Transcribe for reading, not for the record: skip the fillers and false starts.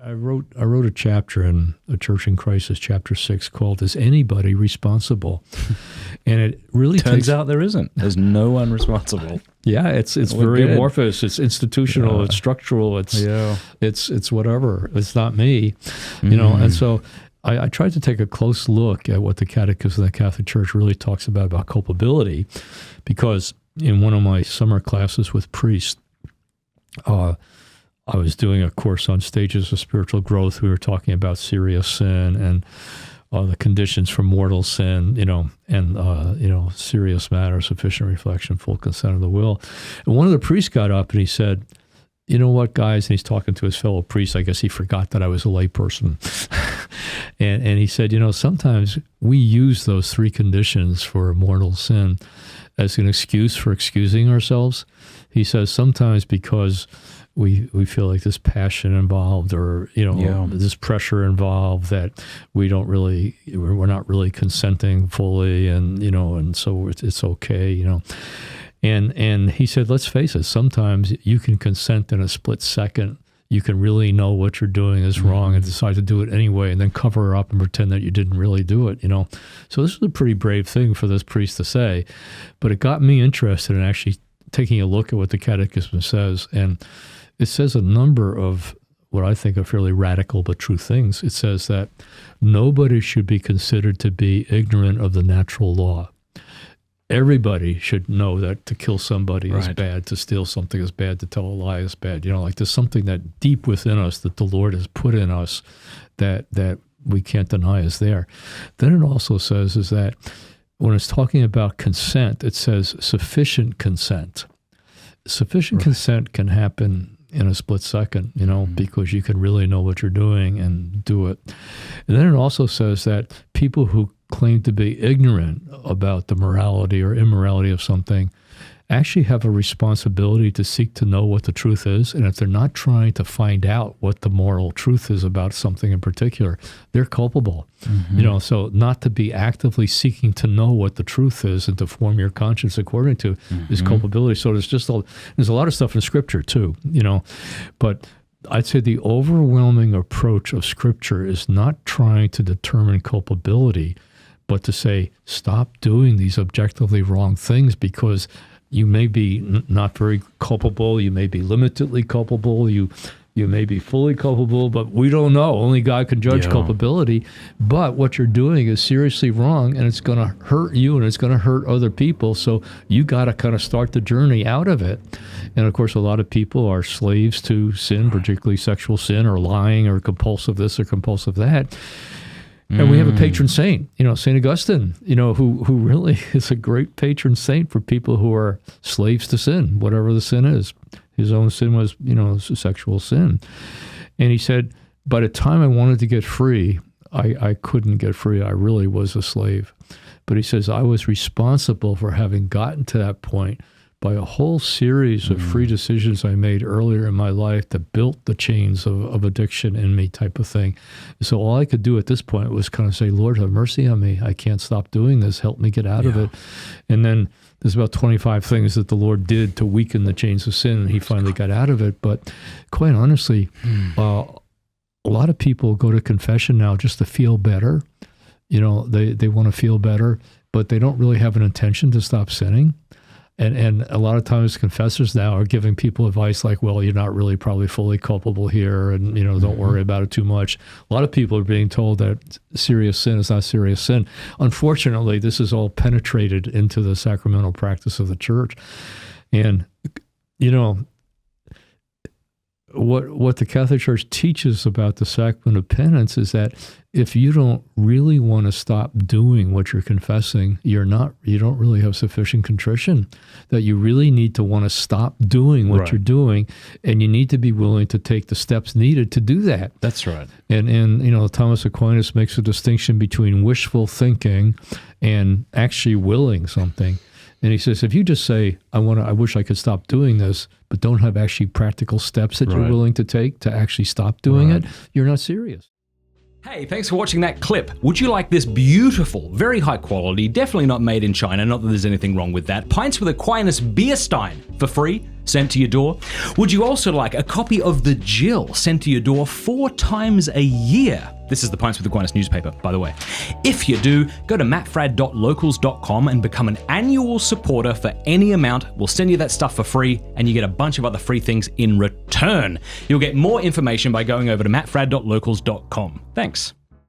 I wrote a chapter in A Church in Crisis, chapter 6, called "Is Anybody Responsible?" And it really turns out there isn't. There's no one responsible. Yeah, it's very amorphous. It's institutional. It's structural. It's whatever. It's not me, you know. And so I tried to take a close look at what the Catechism of the Catholic Church really talks about culpability, because in one of my summer classes with priests, I was doing a course on stages of spiritual growth. We were talking about serious sin and the conditions for mortal sin, you know, and serious matter, sufficient reflection, full consent of the will. And one of the priests got up and he said, "You know what, guys?" And he's talking to his fellow priests. I guess he forgot that I was a layperson. and he said, "You know, sometimes we use those three conditions for mortal sin as an excuse for excusing ourselves." He says sometimes because we feel like this passion involved, or this pressure involved, that we're not really consenting fully, and so it's okay, And he said, let's face it, sometimes you can consent in a split second. You can really know what you're doing is wrong and decide to do it anyway, and then cover up and pretend that you didn't really do it, So this was a pretty brave thing for this priest to say, but it got me interested in actually taking a look at what the Catechism says. And it says a number of what I think are fairly radical but true things. It says that nobody should be considered to be ignorant of the natural law. Everybody should know that to kill somebody is bad, to steal something is bad, to tell a lie is bad. Like there's something that deep within us that the Lord has put in us that we can't deny is there. Then it also says is that when it's talking about consent, it says sufficient consent. Sufficient consent can happen in a split second, because you can really know what you're doing and do it. And then it also says that people who claim to be ignorant about the morality or immorality of something actually have a responsibility to seek to know what the truth is. And if they're not trying to find out what the moral truth is about something in particular, they're culpable. So not to be actively seeking to know what the truth is and to form your conscience according to is culpability. So there's a lot of stuff in Scripture too, but I'd say the overwhelming approach of Scripture is not trying to determine culpability, but to say, stop doing these objectively wrong things, because you may be not very culpable, you may be limitedly culpable, you may be fully culpable, but we don't know. Only God can judge culpability. But what you're doing is seriously wrong, and it's going to hurt you, and it's going to hurt other people. So you got to kind of start the journey out of it. And of course, a lot of people are slaves to sin, particularly sexual sin, or lying, or compulsive this or compulsive that. And we have a patron saint, St. Augustine, who really is a great patron saint for people who are slaves to sin, whatever the sin is. His own sin was, sexual sin. And he said, by the time I wanted to get free, I couldn't get free. I really was a slave. But he says, I was responsible for having gotten to that point by a whole series of free decisions I made earlier in my life that built the chains of addiction in me, type of thing. So all I could do at this point was kind of say, Lord, have mercy on me. I can't stop doing this. Help me get out of it. And then there's about 25 things that the Lord did to weaken the chains of sin, and he finally got out of it. But quite honestly, a lot of people go to confession now just to feel better. They want to feel better, but they don't really have an intention to stop sinning. And a lot of times confessors now are giving people advice like, well, you're not really probably fully culpable here, and, don't worry about it too much. A lot of people are being told that serious sin is not serious sin. Unfortunately, this is all penetrated into the sacramental practice of the church. And, what the Catholic Church teaches about the sacrament of penance is that if you don't really want to stop doing what you're confessing, you don't really have sufficient contrition, that you really need to want to stop doing what you're doing, and you need to be willing to take the steps needed to do that. That's right. And Thomas Aquinas makes a distinction between wishful thinking and actually willing something. And he says, if you just say, I wish I could stop doing this, but don't have actually practical steps that you're willing to take to actually stop doing it, you're not serious. Hey, thanks for watching that clip. Would you like this beautiful, very high quality, definitely not made in China, not that there's anything wrong with that, Pints with Aquinas beer stein for free? sent to your door? Would you also like a copy of The Jill sent to your door 4 times a year? This is the Pints with Aquinas newspaper, by the way. If you do, go to mattfradd.locals.com and become an annual supporter for any amount. We'll send you that stuff for free, and you get a bunch of other free things in return. You'll get more information by going over to mattfradd.locals.com. Thanks.